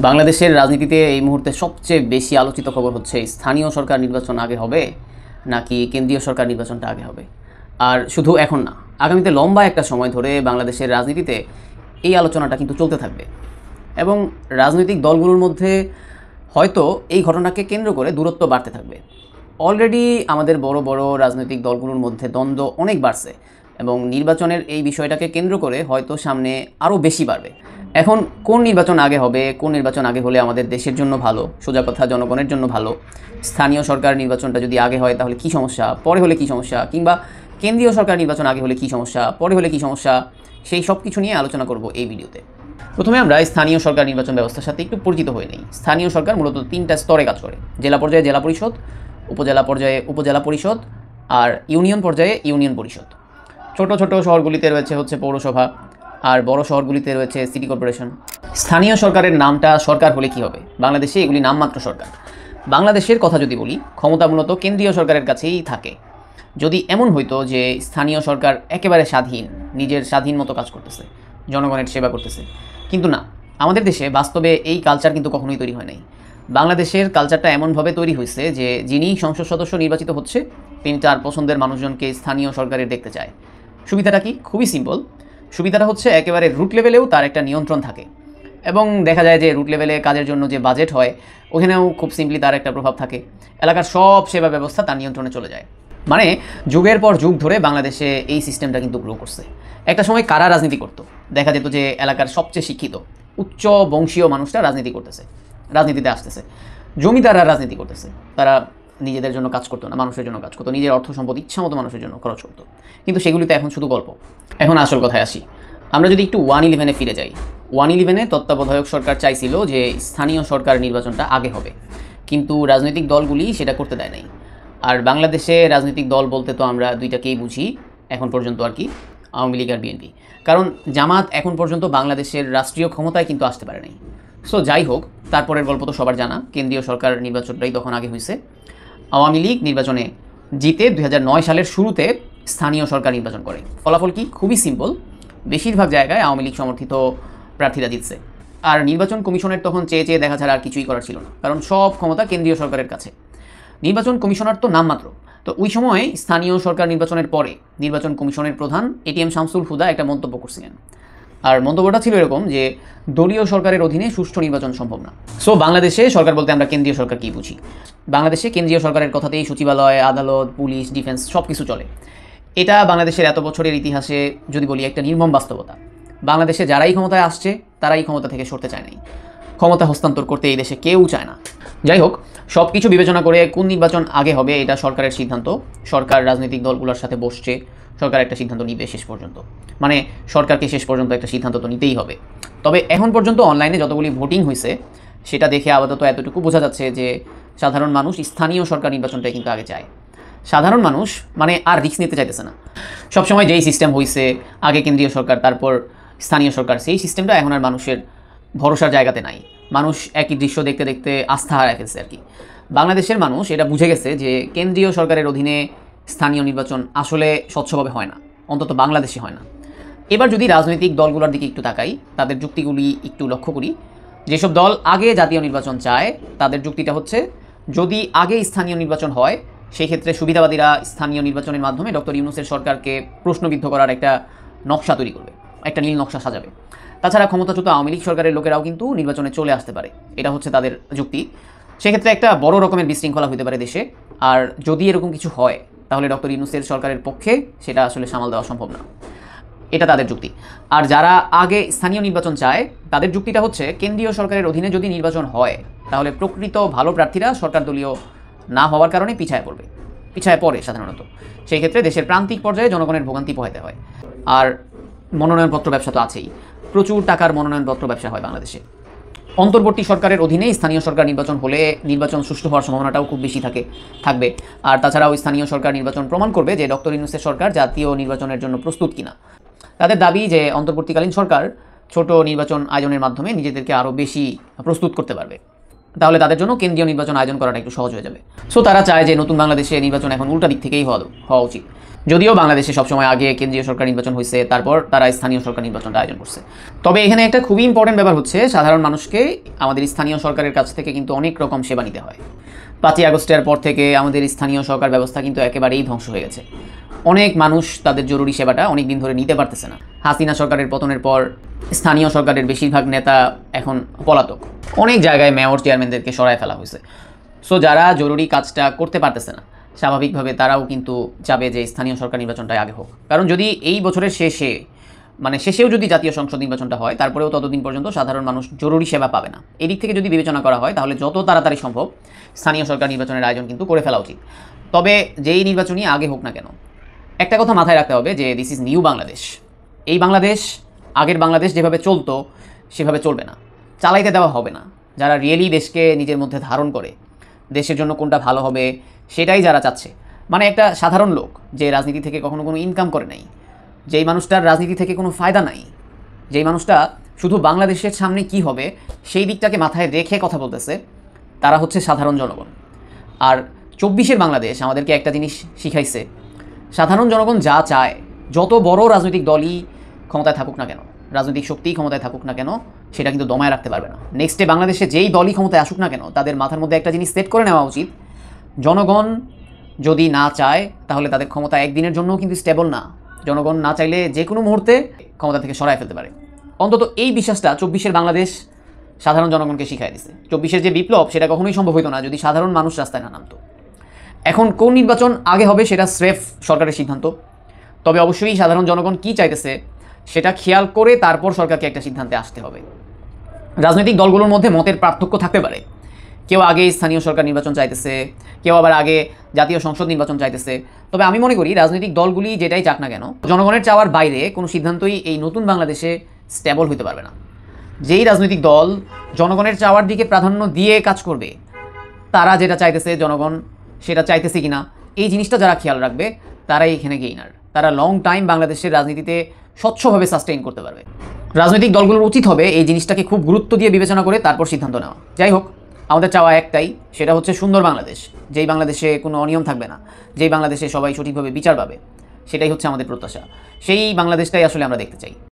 বাংলাদেশের রাজনীতিতে এই মুহূর্তে সবচেয়ে বেশি আলোচিত খবর হচ্ছে স্থানীয় সরকার নির্বাচন আগে হবে নাকি কেন্দ্রীয় সরকার নির্বাচনটা আগে হবে। আর শুধু এখন না, আগামীতে লম্বা একটা সময় ধরে বাংলাদেশের রাজনীতিতে এই আলোচনাটা কিন্তু চলতে থাকবে এবং রাজনৈতিক দলগুলোর মধ্যে হয়তো এই ঘটনাকে কেন্দ্র করে দূরত্ব বাড়তে থাকবে। অলরেডি আমাদের বড় বড় রাজনৈতিক দলগুলোর মধ্যে দ্বন্দ্ব অনেক বাড়ছে এবং নির্বাচনের এই বিষয়টাকে কেন্দ্র করে হয়তো সামনে আরও বেশি বাড়বে। এখন কোন নির্বাচন আগে হবে, কোন নির্বাচন আগে হলে আমাদের দেশের জন্য ভালো, সোজা কথা জনগণের জন্য ভালো, স্থানীয় সরকার নির্বাচনটা যদি আগে হয় তাহলে কী সমস্যা, পরে হলে কী সমস্যা, কিংবা কেন্দ্রীয় সরকার নির্বাচন আগে হলে কী সমস্যা, পরে হলে কী সমস্যা, সেই সব কিছু নিয়ে আলোচনা করব এই ভিডিওতে। প্রথমে আমরা স্থানীয় সরকার নির্বাচন ব্যবস্থার সাথে একটু পরিচিত হয়ে নেই। স্থানীয় সরকার মূলত তিনটা স্তরে কাজ করে: জেলা পর্যায়ে জেলা পরিষদ, উপজেলা পর্যায়ে উপজেলা পরিষদ, আর ইউনিয়ন পর্যায়ে ইউনিয়ন পরিষদ। ছোট ছোট শহরগুলিতে রয়েছে পৌরসভা, আর বড় শহরগুলিতে রয়েছে সিটি কর্পোরেশন। স্থানীয় সরকারের নামটা সরকার হলে কি হবে? বাংলাদেশে এগুলি নামমাত্র সরকার। বাংলাদেশের কথা যদি বলি, ক্ষমতা মূলত কেন্দ্রীয় সরকারের কাছেই থাকে। যদি এমন হইতো যে স্থানীয় সরকার একেবারে স্বাধীন, নিজের স্বাধীন মতো কাজ করতেছে, জনগণের সেবা করতেছে, কিন্তু না, আমাদের দেশে বাস্তবে এই কালচার কিন্তু কখনোই তৈরি হয় নাই। বাংলাদেশের কালচারটা এমনভাবে তৈরি হয়েছে যে যিনি সংসদ সদস্য নির্বাচিত হচ্ছে তিনি তার পছন্দের মানুষজনকে স্থানীয় সরকারের দেখতে চায়। সুবিধাটা কি? খুবই সিম্পল। সুবিধাটা হচ্ছে একেবারে রুট লেভেলেও তার একটা নিয়ন্ত্রণ থাকে এবং দেখা যায় যে রুট লেভেলে কাজের জন্য যে বাজেট হয় ওখানেও খুব সিম্পলি তার একটা প্রভাব থাকে। এলাকার সব সেবা ব্যবস্থা তার নিয়ন্ত্রণে চলে যায়। মানে যুগের পর যুগ ধরে বাংলাদেশে এই সিস্টেমটা কিন্তু গ্রো করছে। একটা সময় কারা রাজনীতি করতো? দেখা যেত যে এলাকার সবচেয়ে শিক্ষিত উচ্চ বংশীয় মানুষরা রাজনীতি করতেছে, রাজনীতিতে আসতেছে। জমিদাররা রাজনীতি করতেছে, তারা নিজেদের জন্য কাজ করতো না, মানুষের জন্য কাজ করতো, নিজের অর্থ সম্পদ ইচ্ছা মতো মানুষের জন্য খরচ করতো। কিন্তু সেগুলিতে এখন শুধু গল্প। এখন আসল কথায় আসি। আমরা যদি একটু 111-এ ফিরে যাই, 111-এ তত্ত্বাবধায়ক সরকার চাইছিল যে স্থানীয় সরকার নির্বাচনটা আগে হবে, কিন্তু রাজনৈতিক দলগুলি সেটা করতে দেয় নাই। আর বাংলাদেশে রাজনৈতিক দল বলতে তো আমরা দুইটাকেই বুঝি এখন পর্যন্ত আর কি, আওয়ামী লীগ আর বিএনপি। কারণ জামাত এখন পর্যন্ত বাংলাদেশের রাষ্ট্রীয় ক্ষমতায় কিন্তু আসতে পারে নাই। সো যাই হোক, তারপরের গল্প তো সবার জানা। কেন্দ্রীয় সরকার নির্বাচনটাই তখন আগে হয়েছে। আওয়ামী লীগ নির্বাচনে জিতে 2009 সালের শুরুতে স্থানীয় সরকার নির্বাচন করে। ফলাফল কি? খুবই সিম্পল। বেশিরভাগ জায়গায় আওয়ামী লীগ সমর্থিত প্রার্থীরা জিতছে। আর নির্বাচন কমিশনের তখন চেয়ে চেয়ে দেখা ছাড়া আর কিছুই করার ছিল না, কারণ সব ক্ষমতা কেন্দ্রীয় সরকারের কাছে। নির্বাচন কমিশনার তো নামমাত্র। তো ওই সময়ে স্থানীয় সরকার নির্বাচনের পরে নির্বাচন কমিশনের প্রধান এটিএম শামসুল হুদা একটা মন্তব্য করছিলেন। আর মন্তব্যটা ছিল এরকম যে দলীয় সরকারের অধীনে সুষ্ঠু নির্বাচন সম্ভব না। সো বাংলাদেশে সরকার বলতে আমরা কেন্দ্রীয় সরকার কি বুঝি? বাংলাদেশে কেন্দ্রীয় সরকারের কথাতেই সচিবালয়, আদালত, পুলিশ, ডিফেন্স সব কিছু চলে। এটা বাংলাদেশের এত বছরের ইতিহাসে যদি বলি একটা নির্মম বাস্তবতা। বাংলাদেশে যারাই ক্ষমতায় আসছে তারাই ক্ষমতা থেকে সরতে চায় নাই। ক্ষমতা হস্তান্তর করতে এই দেশে কেউ চায় না। যাই হোক, সব কিছু বিবেচনা করে কোন নির্বাচন আগে হবে এটা সরকারের সিদ্ধান্ত। সরকার রাজনৈতিক দলগুলোর সাথে বসছে, সরকার একটা সিদ্ধান্ত নিবে শেষ পর্যন্ত। মানে সরকারকে শেষ পর্যন্ত একটা সিদ্ধান্ত তো নিতেই হবে। তবে এখন পর্যন্ত অনলাইনে যতগুলি ভোটিং হয়েছে সেটা দেখে আপাতত এতটুকু বোঝা যাচ্ছে যে সাধারণ মানুষ স্থানীয় সরকার নির্বাচনটাই কিন্তু আগে চায়। সাধারণ মানুষ মানে আর রিস্ক নিতে চাইতেছে না। সবসময় যেই সিস্টেম হয়েছে, আগে কেন্দ্রীয় সরকার তারপর স্থানীয় সরকার, সেই সিস্টেমটা এখন আর মানুষের ভরসার জায়গাতে নাই। মানুষ একই দৃশ্য দেখতে দেখতে আস্থা হারায় ফেলছে আর কি। বাংলাদেশের মানুষ এটা বুঝে গেছে যে কেন্দ্রীয় সরকারের অধীনে স্থানীয় নির্বাচন আসলে স্বচ্ছভাবে হয় না, অন্তত বাংলাদেশে হয় না। এবার যদি রাজনৈতিক দলগুলোর দিকে একটু তাকাই, তাদের যুক্তিগুলি একটু লক্ষ্য করি। যেসব দল আগে জাতীয় নির্বাচন চায় তাদের যুক্তিটা হচ্ছে, যদি আগে স্থানীয় নির্বাচন হয় সেই ক্ষেত্রে সুবিধাবাদীরা স্থানীয় নির্বাচনের মাধ্যমে ডক্টর ইউনূসের সরকারকে প্রশ্নবিদ্ধ করার একটা নকশা তৈরি করবে, একটা নীল নকশা সাজাবে। তাছাড়া ক্ষমতাচ্যুত আওয়ামী লীগ সরকারের লোকেরাও কিন্তু নির্বাচনে চলে আসতে পারে, এটা হচ্ছে তাদের যুক্তি। সেক্ষেত্রে একটা বড় রকমের বিশৃঙ্খলা হতে পারে দেশে। আর যদি এরকম কিছু হয় তাহলে ডক্টর ইউনূসের সরকারের পক্ষে সেটা আসলে সামাল দেওয়া সম্ভব না, এটা তাদের যুক্তি। আর যারা আগে স্থানীয় নির্বাচন চায় তাদের যুক্তিটা হচ্ছে, কেন্দ্রীয় সরকারের অধীনে যদি নির্বাচন হয় তাহলে প্রকৃত ভালো প্রার্থীরা সরকার দলীয় না হওয়ার কারণে পিছায় পড়ে সাধারণত। সেই ক্ষেত্রে দেশের প্রান্তিক পর্যায়ে জনগণের ভোগান্তি পোহাতে হয়। আর মনোনয়নপত্র ব্যবসা তো আছেই, প্রচুর টাকার মনোনয়নপত্র ব্যবসা হয় বাংলাদেশে। অন্তর্বর্তী সরকারের অধীনে স্থানীয় সরকার নির্বাচন হলে নির্বাচন সুষ্ঠু হওয়ার সম্ভাবনাটাও খুব বেশি থাকবে। আর তাছাড়াও স্থানীয় সরকার নির্বাচন প্রমাণ করবে যে ডক্টর ইউনূসের সরকার জাতীয় নির্বাচনের জন্য প্রস্তুত কিনা। তাদের দাবি যে অন্তর্বর্তীকালীন সরকার ছোট নির্বাচন আয়োজনের মাধ্যমে নিজেদেরকে আরও বেশি প্রস্তুত করতে পারবে, তাহলে তাদের জন্য কেন্দ্রীয় নির্বাচন আয়োজন করাটা একটু সহজ হয়ে যাবে। সো তারা চায় যে নতুন বাংলাদেশে নির্বাচন এখন উল্টা দিক থেকেই হওয়া উচিত। যদিও বাংলাদেশে সবসময় আগে কেন্দ্রীয় সরকার নির্বাচন হয়েছে, তারপর তারা স্থানীয় সরকার নির্বাচনটা আয়োজন করছে। তবে এখানে একটা খুবই ইম্পর্টেন্ট ব্যাপার হচ্ছে, সাধারণ মানুষকে আমাদের স্থানীয় সরকারের কাছ থেকে কিন্তু অনেক রকম সেবা নিতে হয়। 5ই আগস্টের পর থেকে আমাদের স্থানীয় সরকার ব্যবস্থা কিন্তু একেবারেই ধ্বংস হয়ে গেছে। অনেক মানুষ তাদের জরুরি সেবাটা অনেক দিন ধরে নিতে পারতেছে না। হাসিনা সরকারের পতনের পর স্থানীয় সরকারের বেশিরভাগ নেতা এখন পলাতক। অনেক জায়গায় মেয়র চেয়ারম্যানদেরকে সরায় ফেলা হয়েছে। সো যারা জরুরি কাজটা করতে পারতেছে না, স্বাভাবিকভাবে তারাও কিন্তু চাবে যে স্থানীয় সরকার নির্বাচনটাই আগে হোক। কারণ যদি এই বছরের শেষেও যদি জাতীয় সংসদ নির্বাচনটা হয়, তারপরেও ততদিন পর্যন্ত সাধারণ মানুষ জরুরি সেবা পাবে না। এই দিক থেকে যদি বিবেচনা করা হয়, তাহলে যত তাড়াতাড়ি সম্ভব স্থানীয় সরকার নির্বাচনের আয়োজন কিন্তু করে ফেলা উচিত। তবে যেই নির্বাচনই আগে হোক না কেন, একটা কথা মাথায় রাখতে হবে যে দিস ইজ নিউ বাংলাদেশ। এই বাংলাদেশ আগের বাংলাদেশ যেভাবে চলতো সেভাবে চলবে না, চালাইতে দেওয়া হবে না। যারা রিয়েলি দেশকে নিজের মধ্যে ধারণ করে, দেশের জন্য কোনটা ভালো হবে সেটাই যারা চাচ্ছে, মানে একটা সাধারণ লোক যে রাজনীতি থেকে কখনো কোনো ইনকাম করে নাই, যেই মানুষটার রাজনীতি থেকে কোনো ফায়দা নাই, যেই মানুষটা শুধু বাংলাদেশের সামনে কি হবে সেই দিকটাকে মাথায় রেখে কথা বলতেছে, তারা হচ্ছে সাধারণ জনগণ। আর 24-এর বাংলাদেশ আমাদেরকে একটা জিনিস শিখাইছে, সাধারণ জনগণ যা চায়, যত বড় রাজনৈতিক দলই ক্ষমতায় থাকুক না কেন, রাজনৈতিক শক্তিই ক্ষমতায় থাকুক না কেন, সেটা কিন্তু দমায় রাখতে পারবে না। নেক্সটে বাংলাদেশে যেই দলই ক্ষমতায় আসুক না কেন, তাদের মাথার মধ্যে একটা জিনিস সেট করে নেওয়া উচিত, জনগণ যদি না চায় তাহলে তাদের ক্ষমতা একদিনের জন্যও কিন্তু স্টেবল না। জনগণ না চাইলে যে কোনো মুহূর্তে ক্ষমতা থেকে সরায় ফেলতে পারে। অন্তত এই বিশ্বাসটা 24-এর বাংলাদেশ সাধারণ জনগণকে শিখাই দিছে। 24-এর যে বিপ্লব, সেটা কখনোই সম্ভব হতো না যদি সাধারণ মানুষ রাস্তায় না নামতো। এখন কোন নির্বাচন আগে হবে সেটা স্রেফ সরকারের সিদ্ধান্ত। তবে অবশ্যই সাধারণ জনগণ কি চাইতেছে সেটা খেয়াল করে তারপর সরকারকে একটা সিদ্ধান্তে আসতে হবে। রাজনৈতিক দলগুলোর মধ্যে মতের পার্থক্য থাকতে পারে, কেউ আগে স্থানীয় সরকার নির্বাচন চাইতেছে, কেউ আবার আগে জাতীয় সংসদ নির্বাচন চাইতেছে। তবে আমি মনে করি রাজনৈতিক দলগুলি যেটাই চাক না কেন, জনগণের চাওয়ার বাইরে কোনো সিদ্ধান্তই এই নতুন বাংলাদেশে স্টেবল হতে পারবে না। যেই রাজনৈতিক দল জনগণের চাওয়ার দিকে প্রাধান্য দিয়ে কাজ করবে, তারা যেটা চাইতেছে জনগণ সেটা চাইতেছে কিনা এই জিনিসটা যারা খেয়াল রাখবে, তারাই এখানে গেইনার। তারা লং টাইম বাংলাদেশের রাজনীতিতে স্বচ্ছভাবে সাস্টেইন করতে পারবে। রাজনৈতিক দলগুলোর উচিত হবে এই জিনিসটাকে খুব গুরুত্ব দিয়ে বিবেচনা করে তারপর সিদ্ধান্ত নেওয়া। যাই হোক, আমাদের চাওয়া একটাই, সেটা হচ্ছে সুন্দর বাংলাদেশ, যেই বাংলাদেশে কোনো অনিয়ম থাকবে না, যেই বাংলাদেশে সবাই সঠিকভাবে বিচার পাবে, সেটাই হচ্ছে আমাদের প্রত্যাশা। সেই বাংলাদেশটাই আসলে আমরা দেখতে চাই।